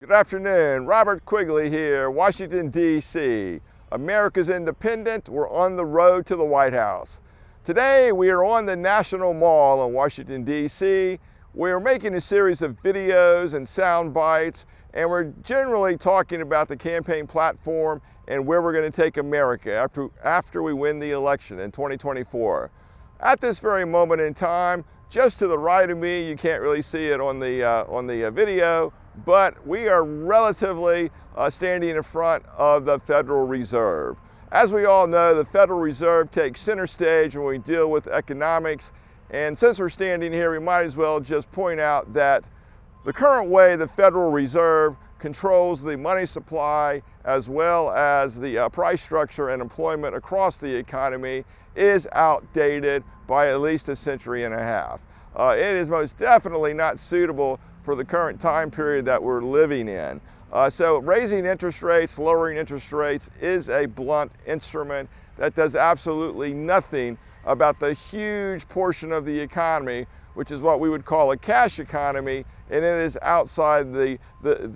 Good afternoon, Robert Quigley here, Washington, D.C. America's independent, we're on the road to the White House. Today we are on the National Mall in Washington, D.C. We're making a series of videos and sound bites, and we're generally talking about the campaign platform and where we're going to take America after we win the election in 2024. At this very moment in time, just to the right of me, you can't really see it on the video, but we are relatively standing in front of the Federal Reserve. As we all know, the Federal Reserve takes center stage when we deal with economics, and since we're standing here, we might as well just point out that the current way the Federal Reserve controls the money supply as well as the price structure and employment across the economy is outdated by at least a century and a half. It is most definitely not suitable for the current time period that we're living in. So raising interest rates, lowering interest rates is a blunt instrument that does absolutely nothing about the huge portion of the economy, which is what we would call a cash economy, and it is outside the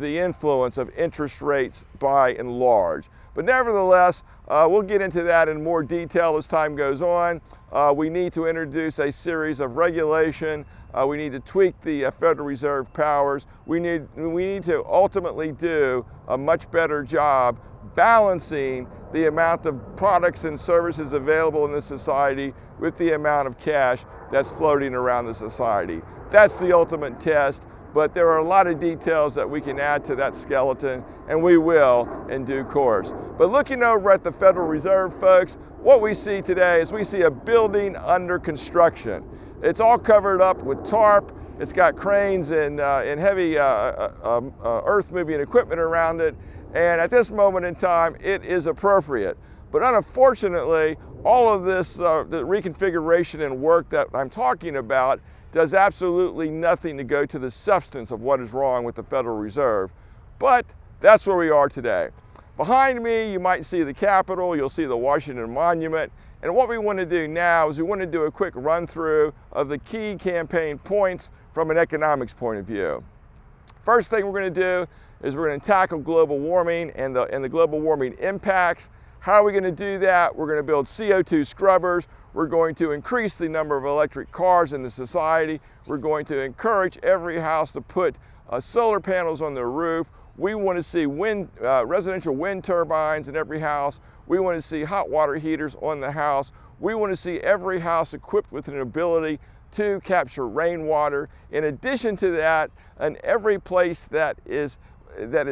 influence of interest rates by and large. But nevertheless, we'll get into that in more detail as time goes on. We need to introduce a series of regulation. We need to tweak the Federal Reserve powers. We need to ultimately do a much better job balancing the amount of products and services available in this society with the amount of cash that's floating around the society. That's the ultimate test, but there are a lot of details that we can add to that skeleton, and we will in due course. But looking over at the Federal Reserve, folks, what we see today is we see a building under construction. It's all covered up with tarp. It's got cranes and heavy earth-moving equipment around it. And at this moment in time, it is appropriate. But unfortunately, all of this the reconfiguration and work that I'm talking about does absolutely nothing to go to the substance of what is wrong with the Federal Reserve. But that's where we are today. Behind me, you might see the Capitol, you'll see the Washington Monument. And what we want to do now is we want to do a quick run through of the key campaign points from an economics point of view. First thing we're going to do is we're going to tackle global warming and the global warming impacts. How are we going to do that? We're going to build CO2 scrubbers. We're going to increase the number of electric cars in the society. We're going to encourage every house to put solar panels on their roof. We want to see residential wind turbines in every house. We want to see hot water heaters on the house. We want to see every house equipped with an ability to capture rainwater. In addition to that, in every place that is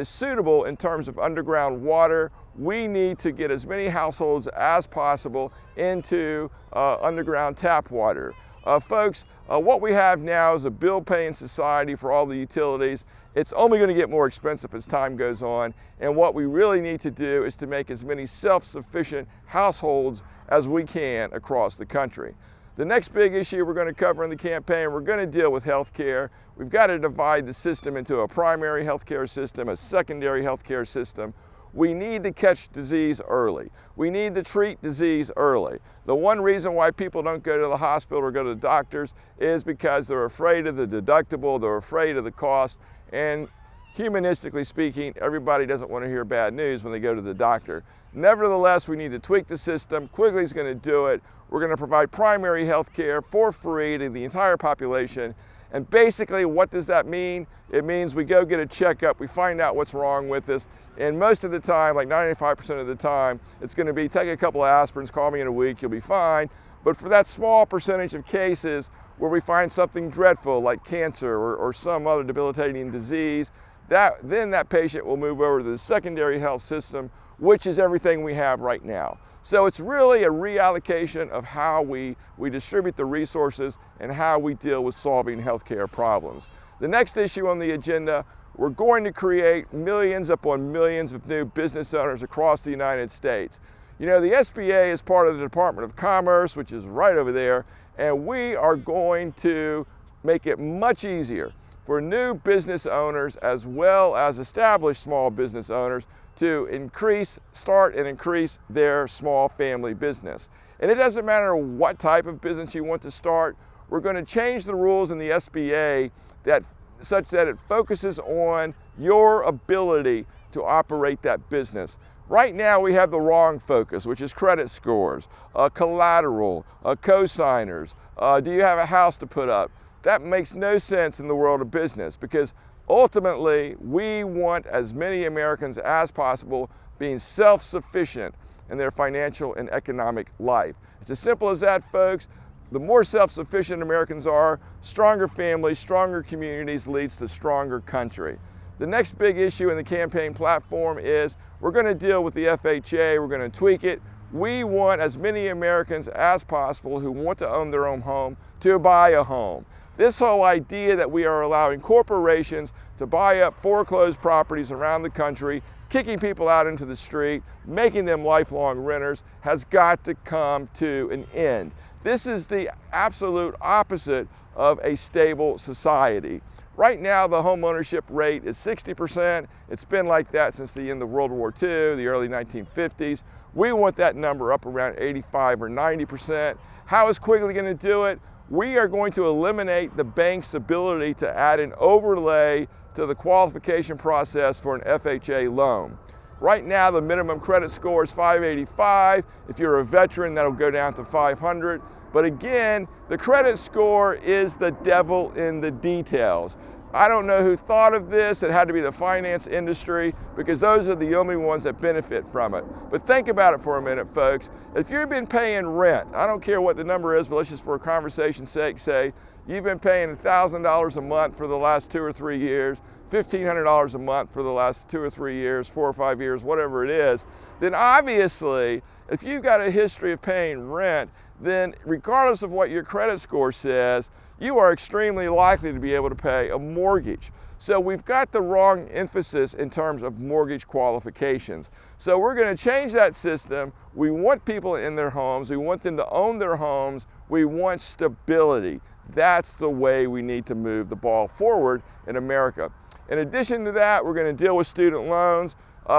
suitable in terms of underground water, we need to get as many households as possible into underground tap water. Folks, what we have now is a bill-paying society for all the utilities. It's only going to get more expensive as time goes on, and what we really need to do is to make as many self-sufficient households as we can across the country. The next big issue we're going to cover in the campaign, we're going to deal with health care. We've got to divide the system into a primary health care system, a secondary health care system. We need to catch disease early. We need to treat disease early. The one reason why people don't go to the hospital or go to the doctors is because they're afraid of the deductible, they're afraid of the cost, and humanistically speaking, everybody doesn't want to hear bad news when they go to the doctor. Nevertheless, we need to tweak the system. Quigley's going to do it. We're going to provide primary health care for free to the entire population. And basically, what does that mean? It means we go get a checkup, we find out what's wrong with us, and most of the time, like 95% of the time, it's going to be take a couple of aspirins, call me in a week, you'll be fine. But for that small percentage of cases where we find something dreadful like cancer or some other debilitating disease, then that patient will move over to the secondary health system, which is everything we have right now. So it's really a reallocation of how we distribute the resources and how we deal with solving healthcare problems. The next issue on the agenda, we're going to create millions upon millions of new business owners across the United States. You know, the SBA is part of the Department of Commerce, which is right over there, and we are going to make it much easier for new business owners as well as established small business owners to start and increase their small family business. And it doesn't matter what type of business you want to start, we're going to change the rules in the SBA such that it focuses on your ability to operate that business. Right now we have the wrong focus, which is credit scores, collateral, co-signers. Do you have a house to put up? That makes no sense in the world of business, because ultimately we want as many Americans as possible being self-sufficient in their financial and economic life. It's as simple as that, folks. The more self-sufficient Americans are, stronger families, stronger communities leads to stronger country. The next big issue in the campaign platform is we're going to deal with the FHA, we're going to tweak it. We want as many Americans as possible who want to own their own home to buy a home. This whole idea that we are allowing corporations to buy up foreclosed properties around the country, kicking people out into the street, making them lifelong renters, has got to come to an end. This is the absolute opposite of a stable society. Right now, the home ownership rate is 60%. It's been like that since the end of World War II, the early 1950s. We want that number up around 85 or 90%. How is Quigley going to do it? We are going to eliminate the bank's ability to add an overlay to the qualification process for an FHA loan. Right now, the minimum credit score is 585. If you're a veteran, that'll go down to 500. But again, the credit score is the devil in the details. I don't know who thought of this. It had to be the finance industry, because those are the only ones that benefit from it. But think about it for a minute, folks. If you've been paying rent, I don't care what the number is, but let's just for conversation's sake say you've been paying $1,000 a month for the last 2 or 3 years, $1,500 a month for the last 2 or 3 years, 4 or 5 years, whatever it is, then obviously, if you've got a history of paying rent, then regardless of what your credit score says, you are extremely likely to be able to pay a mortgage. So we've got the wrong emphasis in terms of mortgage qualifications. So we're going to change that system. We want people in their homes. We want them to own their homes. We want stability. That's the way we need to move the ball forward in America. In addition to that, we're going to deal with student loans.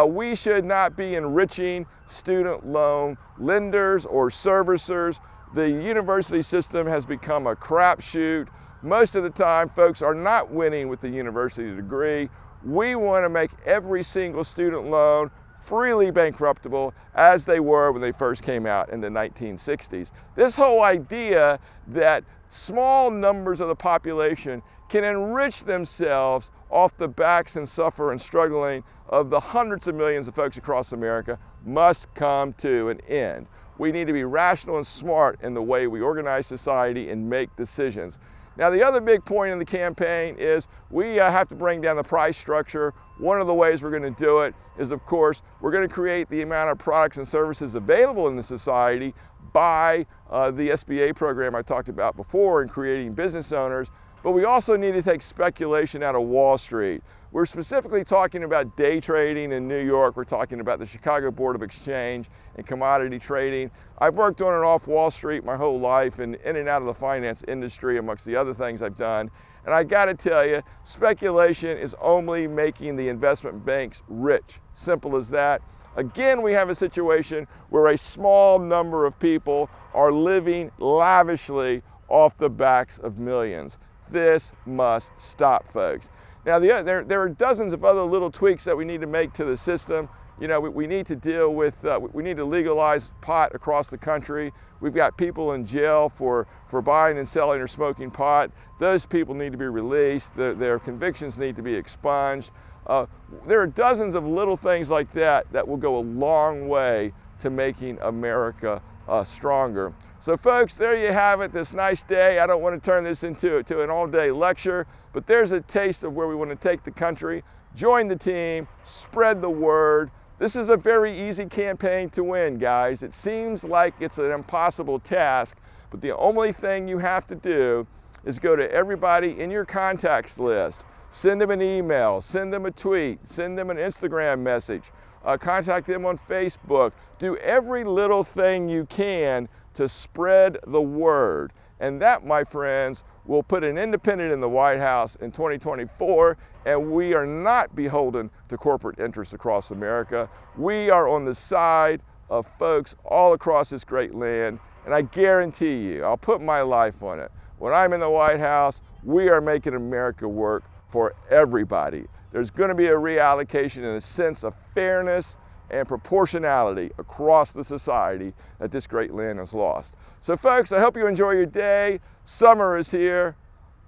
We should not be enriching student loan lenders or servicers. The university system has become a crapshoot. Most of the time, folks are not winning with the university degree. We want to make every single student loan freely bankruptable, as they were when they first came out in the 1960s. This whole idea that small numbers of the population can enrich themselves off the backs and suffer and struggling of the hundreds of millions of folks across America must come to an end. We need to be rational and smart in the way we organize society and make decisions. Now, the other big point in the campaign is we have to bring down the price structure. One of the ways we're going to do it is, of course, we're going to create the amount of products and services available in the society by the SBA program I talked about before in creating business owners. But we also need to take speculation out of Wall Street. We're specifically talking about day trading in New York. We're talking about the Chicago Board of Exchange and commodity trading. I've worked on and off Wall Street my whole life and in and out of the finance industry amongst the other things I've done. And I gotta tell you, speculation is only making the investment banks rich. Simple as that. Again, we have a situation where a small number of people are living lavishly off the backs of millions. This must stop, folks. Now, there are dozens of other little tweaks that we need to make to the system. You know, we need to deal with, we need to legalize pot across the country. We've got people in jail for buying and selling or smoking pot. Those people need to be released. Their convictions need to be expunged. There are dozens of little things like that that will go a long way to making America stronger. So folks, there you have it, this nice day. I don't want to turn this into an all-day lecture, but there's a taste of where we want to take the country. Join the team, spread the word. This is a very easy campaign to win, guys. It seems like it's an impossible task, but the only thing you have to do is go to everybody in your contacts list. Send them an email, send them a tweet, send them an Instagram message, contact them on Facebook. Do every little thing you can to spread the word. And that, my friends, will put an independent in the White House in 2024, and we are not beholden to corporate interests across America. We are on the side of folks all across this great land, and I guarantee you, I'll put my life on it, when I'm in the White House, we are making America work for everybody. there's going to be a reallocation and a sense of fairness and proportionality across the society that this great land has lost. So folks, I hope you enjoy your day. Summer is here.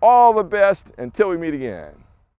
All the best until we meet again.